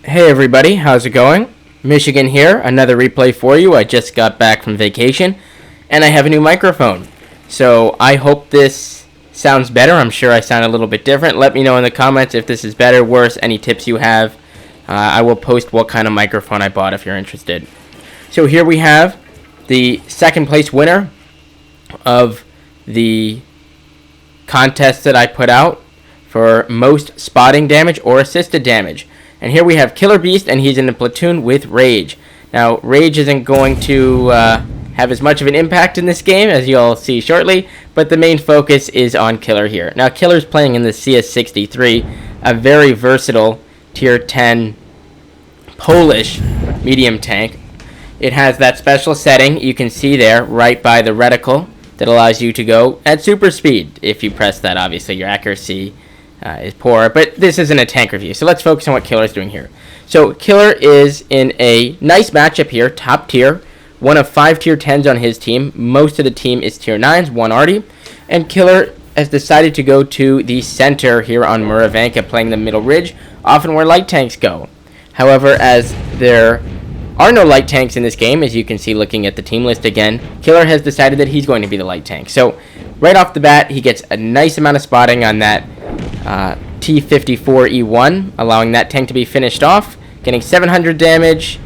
Hey everybody, how's it going? Michigan here, another replay for you. I just got back from vacation and I have a new microphone. So I hope this sounds better. I'm sure I sound a little bit different. Let me know in the comments if this is better, worse, any tips you have. I will post what kind of microphone I bought if you're interested. So here we have the second place winner of the contest that I put out for most spotting damage or assisted damage. And here we have Killer Beast, and he's in the platoon with Rage. Now, Rage isn't going to have as much of an impact in this game, as you'll see shortly, but the main focus is on Killer here. Now, Killer's playing in the CS63, a very versatile Tier 10 Polish medium tank. It has that special setting you can see there right by the reticle that allows you to go at super speed. If you press that, obviously, your accuracy is poor, but this isn't a tank review, so let's focus on what Killer's doing here. So Killer is in a nice matchup here, top tier, one of 5 tier 10s on his team. Most of the team is tier 9s, one Artie, and Killer has decided to go to the center here on Muravanka, playing the middle ridge, often where light tanks go. However, as there are no light tanks in this game, as you can see looking at the team list again, Killer has decided that he's going to be the light tank. So right off the bat, he gets a nice amount of spotting on that T-54E1, allowing that tank to be finished off, getting 700 damage,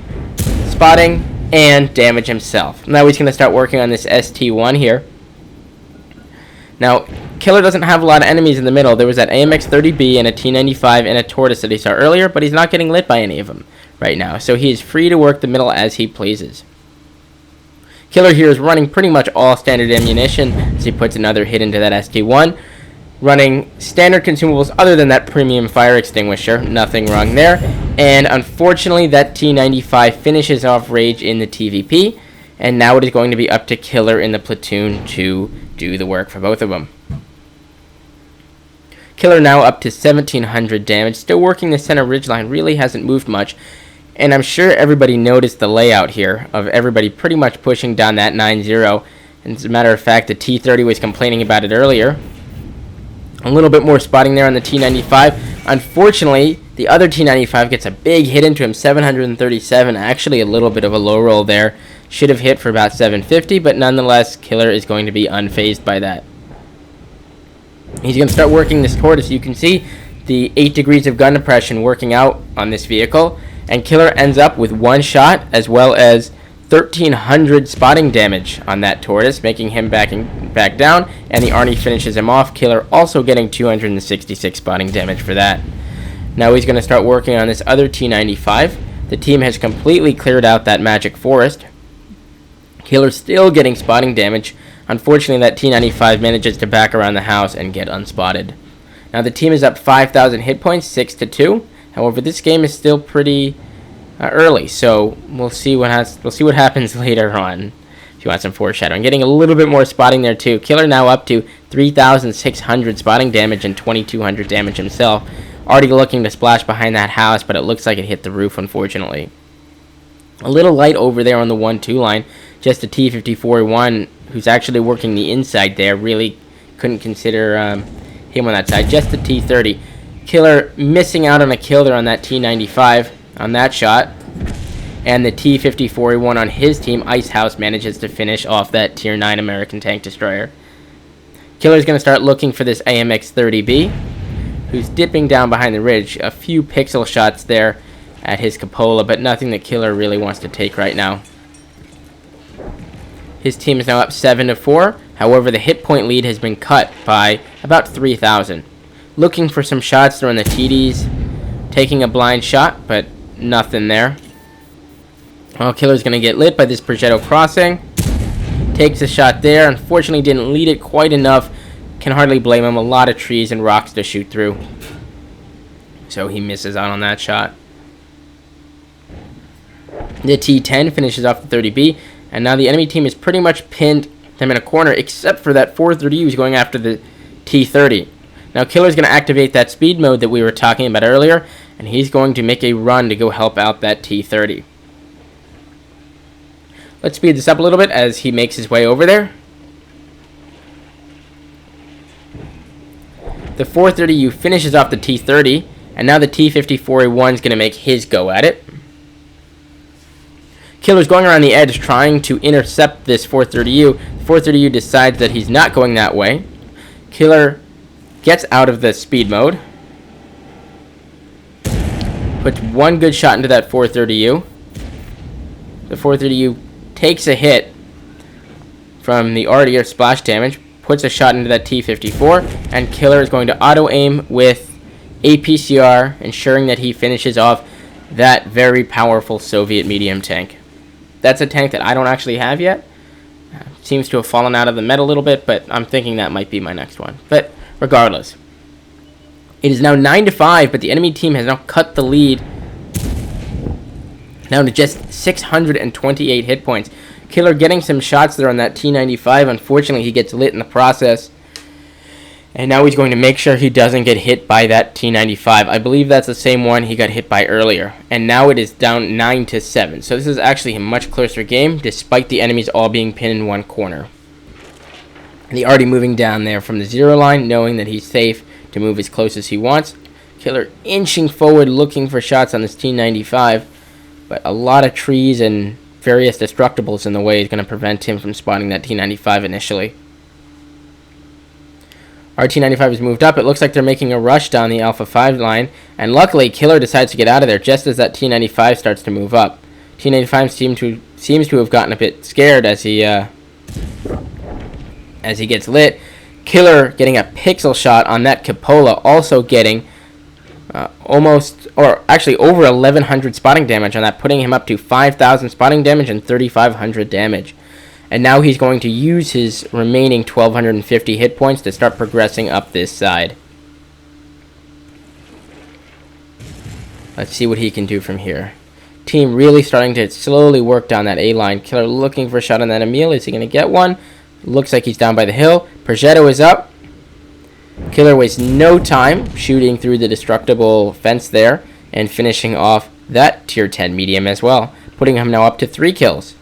spotting, and damage himself. Now he's going to start working on this ST1 here. Now, Killer doesn't have a lot of enemies in the middle. There was that AMX-30B and a T-95 and a Tortoise that he saw earlier, but he's not getting lit by any of them right now, so he is free to work the middle as he pleases. Killer here is running pretty much all standard ammunition as he puts another hit into that ST1. Running standard consumables other than that premium fire extinguisher. Nothing wrong there. And unfortunately, that T-95 finishes off Rage in the TVP. And now it is going to be up to Killer in the platoon to do the work for both of them. Killer now up to 1,700 damage. Still working the center ridgeline. Really hasn't moved much. And I'm sure everybody noticed the layout here of everybody pretty much pushing down that 9-0. And as a matter of fact, the T-30 was complaining about it earlier. A little bit more spotting there on the T-95. Unfortunately, the other T-95 gets a big hit into him, 737. Actually, a little bit of a low roll there. Should have hit for about 750, but nonetheless, Killer is going to be unfazed by that. He's going to start working this Tortoise. You can see the 8 degrees of gun depression working out on this vehicle. And Killer ends up with 1 shot, as well as 1,300 spotting damage on that Tortoise, making him back down, and the Arnie finishes him off. Killer also getting 266 spotting damage for that. Now he's going to start working on this other T-95. The team has completely cleared out that Magic Forest. Killer still getting spotting damage. Unfortunately, that T-95 manages to back around the house and get unspotted. Now the team is up 5,000 hit points, 6-2. However, this game is still pretty early, so we'll see what happens later on. If you want some foreshadowing, getting a little bit more spotting there too. Killer now up to 3,600 spotting damage and 2,200 damage himself. Already looking to splash behind that house, but it looks like it hit the roof, unfortunately. A little light over there on the 1-2 line. Just a T-54E1 who's actually working the inside there. Really couldn't consider him on that side. Just the T-30. Killer missing out on a kill there on that T-95 on that shot. And the T-54E1 on his team, Icehouse, manages to finish off that Tier 9 American tank destroyer. Killer's going to start looking for this AMX-30B, who's dipping down behind the ridge. A few pixel shots there at his cupola, but nothing that Killer really wants to take right now. His team is now up 7-4. However, the hit point lead has been cut by about 3,000. Looking for some shots throwing the TDs, taking a blind shot, but nothing there. Well, Killer's going to get lit by this Progetto crossing. Takes a shot there. Unfortunately, didn't lead it quite enough. Can hardly blame him. A lot of trees and rocks to shoot through. So he misses out on that shot. The T-10 finishes off the 30B. And now the enemy team has pretty much pinned them in a corner, except for that 430 who's going after the T-30. Now Killer's going to activate that speed mode that we were talking about earlier, and he's going to make a run to go help out that T-30. Let's speed this up a little bit as he makes his way over there. The 430U finishes off the T-30, And now the T-54A1 is going to make his go at it. Killer's going around the edge trying to intercept this 430U. 430U decides that he's not going that way. Killer gets out of the speed mode. Puts one good shot into that 430U. The 430U takes a hit from the RDR splash damage, puts a shot into that T-54, and Killer is going to auto-aim with APCR, ensuring that he finishes off that very powerful Soviet medium tank. That's a tank that I don't actually have yet. Seems to have fallen out of the meta a little bit, but I'm thinking that might be my next one. But regardless, it is now 9-5, but the enemy team has now cut the lead down to just 628 hit points. Killer getting some shots there on that T-95. Unfortunately, he gets lit in the process. And now he's going to make sure he doesn't get hit by that T-95. I believe that's the same one he got hit by earlier. And now it is down 9-7. So this is actually a much closer game, despite the enemies all being pinned in one corner. And he already moving down there from the 0 line, knowing that he's safe to move as close as he wants. Killer inching forward, looking for shots on this T-95. But a lot of trees and various destructibles in the way is going to prevent him from spotting that T-95 initially. Our T-95 has moved up. It looks like they're making a rush down the Alpha 5 line. And luckily, Killer decides to get out of there just as that T-95 starts to move up. T-95 seems to have gotten a bit scared as he gets lit. Killer getting a pixel shot on that Cupola, also getting over 1,100 spotting damage on that, putting him up to 5,000 spotting damage and 3,500 damage. And now he's going to use his remaining 1,250 hit points to start progressing up this side. Let's see what he can do from here. Team really starting to slowly work down that A line. Killer looking for a shot on that Emil. Is he going to get one? Looks like he's down by the hill. Progetto is up. Killer wastes no time shooting through the destructible fence there and finishing off that tier 10 medium as well, putting him now up to 3 kills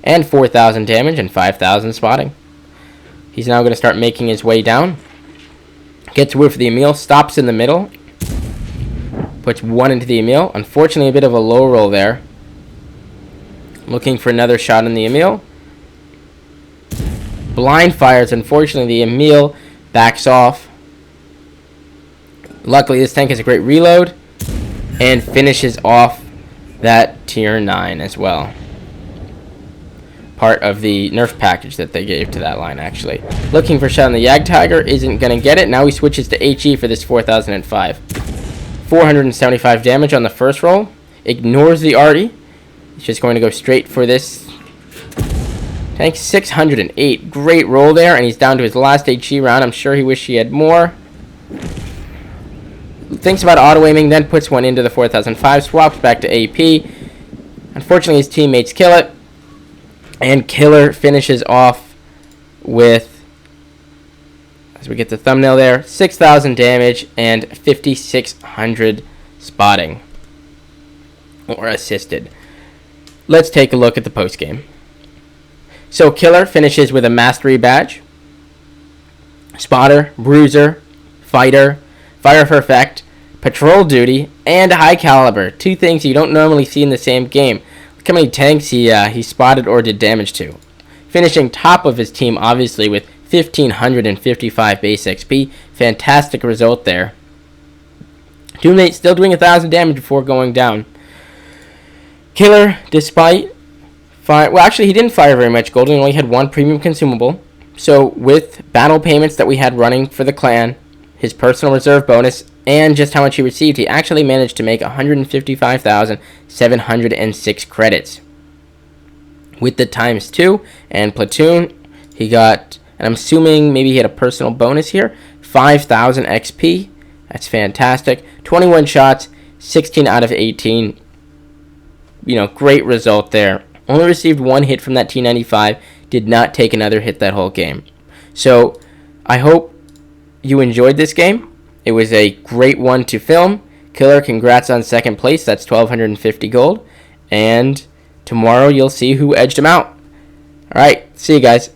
and 4,000 damage and 5,000 spotting. He's now going to start making his way down. Gets whiff of the Emil, stops in the middle, puts one into the Emil. Unfortunately, a bit of a low roll there. Looking for another shot in the Emil. Blind fires. Unfortunately, the Emil backs off. Luckily, this tank has a great reload and finishes off that tier 9 as well. Part of the nerf package that they gave to that line, actually. Looking for a shot on the Jagdtiger, isn't going to get it. Now he switches to HE for this 4005. 475 damage on the first roll. Ignores the arty. He's just going to go straight for this tank. 608. Great roll there, and he's down to his last HE round. I'm sure he wished he had more. Thinks about auto-aiming, then puts one into the 4005. Swaps back to AP. Unfortunately, his teammates kill it. And Killer finishes off with, as we get the thumbnail there, 6,000 damage and 5,600 spotting. Or assisted. Let's take a look at the post-game. So Killer finishes with a Mastery Badge, Spotter, Bruiser, Fighter, Fire for Effect, Patrol Duty, and High Caliber. 2 things you don't normally see in the same game. Look how many tanks he spotted or did damage to. Finishing top of his team, obviously, with 1,555 base XP. Fantastic result there. Teammate still doing 1,000 damage before going down. Killer, despite fire... Well, actually, he didn't fire very much gold. He only had 1 premium consumable. So, with battle payments that we had running for the clan, his personal reserve bonus, and just how much he received, he actually managed to make 155,706 credits. With the ×2 and platoon, he got, and I'm assuming maybe he had a personal bonus here, 5,000 XP. That's fantastic. 21 shots, 16 out of 18. You know, great result there. Only received 1 hit from that T95. Did not take another hit that whole game. So, I hope you enjoyed this game. It was a great one to film. Killer, congrats on 2nd place. That's 1,250 gold. And tomorrow you'll see who edged him out. Alright, see you guys.